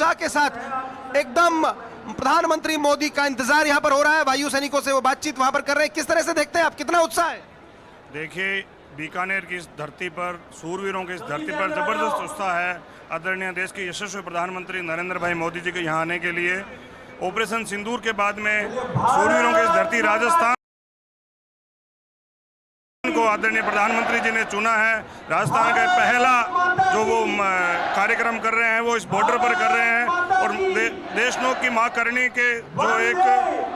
उत्साह के साथ एकदम प्रधानमंत्री मोदी का इंतजार यहां पर हो रहा है। वायु सैनिकों से वो बातचीत वहां पर कर रहे हैं। किस तरह से देखते हैं आप, कितना उत्साह है? देखिए, बीकानेर की इस धरती पर, सूरवीरों की इस धरती पर जबरदस्त उत्साह है। आदरणीय देश के यशस्वी प्रधानमंत्री नरेंद्र भाई मोदी जी के यहाँ आने के लिए। ऑपरेशन सिंदूर के बाद में सूरवीरों की इस धरती राजस्थान को आदरणीय प्रधानमंत्री जी ने चुना है। राजस्थान का पहला जो वो कार्यक्रम कर रहे हैं वो इस बॉर्डर पर कर रहे हैं। और देशनोक की मां करणी के जो एक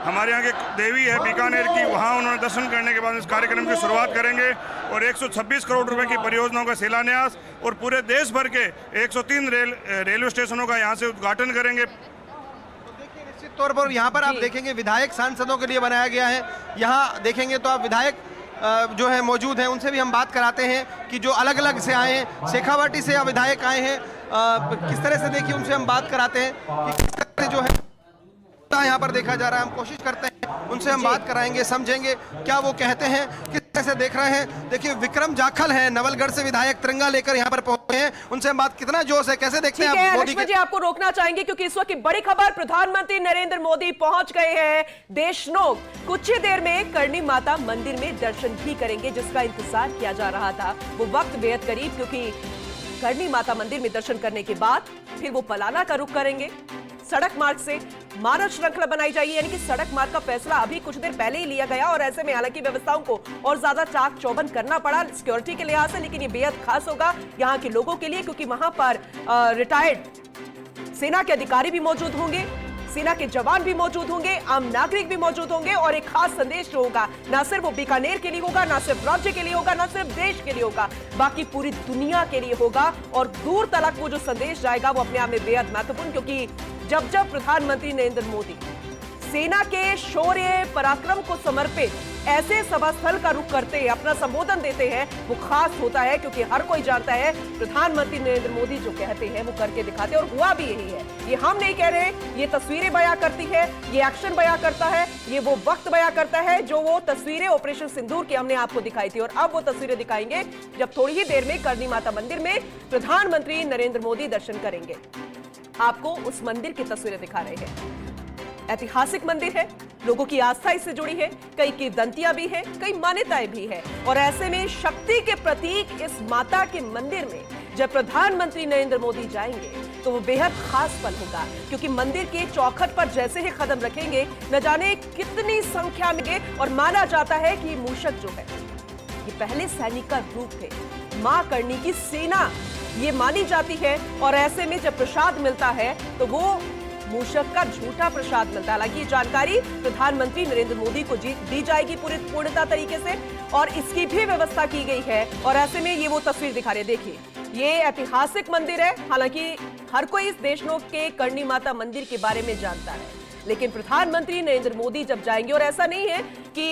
हमारे यहाँ की देवी है बीकानेर की, वहाँ उन्होंने दर्शन करने के बाद इस कार्यक्रम की शुरुआत करेंगे। और 126 करोड़ रुपए की परियोजनाओं का शिलान्यास और पूरे देश भर के 103 रेलवे स्टेशनों का यहाँ से उद्घाटन करेंगे। निश्चित तौर पर यहाँ पर आप देखेंगे विधायक सांसदों के लिए बनाया गया है। यहाँ देखेंगे तो आप विधायक जो है मौजूद हैं, उनसे भी हम बात कराते हैं कि जो अलग अलग से आए हैं, शेखावाटी से विधायक आए हैं, किस तरह से देखिए उनसे हम बात कराते हैं कि किस तरह से जो है यहाँ पर देखा जा रहा है। हम कोशिश करते हैं उनसे हम बात कराएंगे, समझेंगे क्या वो कहते हैं, किस तरह से देख रहे हैं। देखिए विक्रम जाखल हैं, नवलगढ़ से विधायक तिरंगा लेकर यहाँ पर पहुंचे हैं, उनसे हम बात, कितना जोश है, कैसे देखते हैं आप? लक्ष्मण जी आपको रोकना चाहेंगे क्योंकि इस वक्त की बड़ी खबर, प्रधानमंत्री नरेंद्र मोदी पहुंच गए हैं देशनोक। कुछ ही देर में करणी माता मंदिर में दर्शन भी करेंगे, जिसका इंतजार किया जा रहा था। वो वक्त बेहद करीब, क्योंकि करणी माता मंदिर में दर्शन करने के बाद फिर वो पलाना का रुख करेंगे। सड़क मार्ग से मानव श्रृंखला बनाई जाएगी, यानी कि सड़क मार्ग का फैसला अभी कुछ देर पहले ही लिया गया और ऐसे में हालांकि व्यवस्थाओं को और ज्यादा चाक चौबंद करना पड़ा सिक्योरिटी के लिहाज से, लेकिन ये बेहद खास होगा यहाँ के लोगों के लिए, क्योंकि वहां पर रिटायर्ड सेना के अधिकारी भी मौजूद होंगे, सेना के जवान भी मौजूद होंगे, आम नागरिक भी मौजूद होंगे। और एक खास संदेश जो होगा, ना सिर्फ वो बीकानेर के लिए होगा, ना सिर्फ राज्य के लिए होगा, ना सिर्फ देश के लिए होगा, बाकी पूरी दुनिया के लिए होगा। और दूर तक वो जो संदेश जाएगा वो अपने आप में बेहद महत्वपूर्ण, क्योंकि जब जब प्रधानमंत्री नरेंद्र मोदी सेना के शौर्य पराक्रम को समर्पित ऐसे सभा स्थल का रुख करते हैं, अपना संबोधन देते हैं, वो खास होता है, क्योंकि हर कोई जानता है प्रधानमंत्री नरेंद्र मोदी जो कहते हैं वो करके दिखाते हैं। और हुआ भी यही है, ये हम नहीं कह रहे, ये तस्वीरें बयां करती है, ये एक्शन बयां करता है, ये वो वक्त बयां करता है जो वो तस्वीरें ऑपरेशन सिंदूर की हमने आपको दिखाई थी। और अब वो तस्वीरें दिखाएंगे जब थोड़ी ही देर में करणी माता मंदिर में प्रधानमंत्री नरेंद्र मोदी दर्शन करेंगे। आपको उस मंदिर की तस्वीरें दिखा रहे हैं। ऐतिहासिक मंदिर है, लोगों की आस्था इससे जुड़ी है, कई किंवदंतियां भी हैं, कई मान्यताएं भी हैं। और ऐसे में शक्ति के प्रतीक इस माता के मंदिर में जब प्रधानमंत्री नरेंद्र मोदी जाएंगे तो वो बेहद खास पल होगा, क्योंकि मंदिर के चौखट पर जैसे ही कदम रखेंगे न जाने कितनी संख्या में, और माना जाता है कि मूषक जो है ये पहले सैनिक का रूप थे, मां करणी की सेना ये मानी जाती है। और ऐसे में जब प्रसाद मिलता है तो वो मूषक का झूठा प्रसाद मिलता है। हालांकि जानकारी प्रधानमंत्री नरेंद्र मोदी को दी जाएगी पूरी पूर्णता तरीके से, और इसकी भी व्यवस्था की गई है। और ऐसे में ये वो तस्वीर दिखा रहे हैं, देखिए ये ऐतिहासिक मंदिर है। हालांकि हर कोई इस देशनोक के करणी माता मंदिर के बारे में जानता है, लेकिन प्रधानमंत्री नरेंद्र मोदी जब जाएंगे, और ऐसा नहीं है कि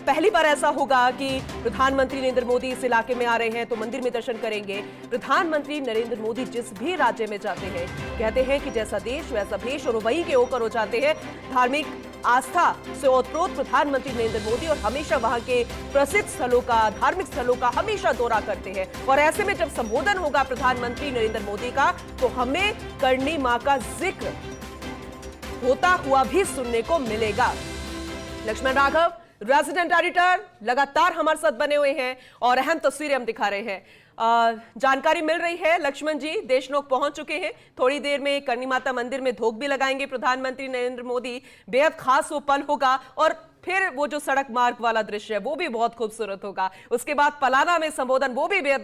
पहली बार ऐसा होगा कि प्रधानमंत्री नरेंद्र मोदी इस इलाके में आ रहे हैं तो मंदिर में दर्शन करेंगे। प्रधानमंत्री नरेंद्र मोदी जिस भी राज्य में जाते हैं कहते हैं कि जैसा देश वैसा भेष, और वहीं के होकर हो जाते हैं। धार्मिक आस्था से ओतप्रोत प्रधानमंत्री नरेंद्र मोदी, और हमेशा वहां के प्रसिद्ध स्थलों का, धार्मिक स्थलों का हमेशा दौरा करते हैं। और ऐसे में जब संबोधन होगा प्रधानमंत्री नरेंद्र मोदी का तो हमें करणी मां का जिक्र होता हुआ भी सुनने को मिलेगा। लक्ष्मण राघव, रेजिडेंट एडिटर, लगातार हमारे साथ बने हुए हैं और अहम तस्वीरें हम दिखा रहे हैं। जानकारी मिल रही है लक्ष्मण जी देशनोक पहुंच चुके हैं, थोड़ी देर में करणी माता मंदिर में धोख भी लगाएंगे प्रधानमंत्री नरेंद्र मोदी। बेहद खास वो पल होगा, और फिर वो जो सड़क मार्ग वाला दृश्य है वो भी बहुत खूबसूरत होगा। उसके बाद पलाना में संबोधन, वो भी बेहद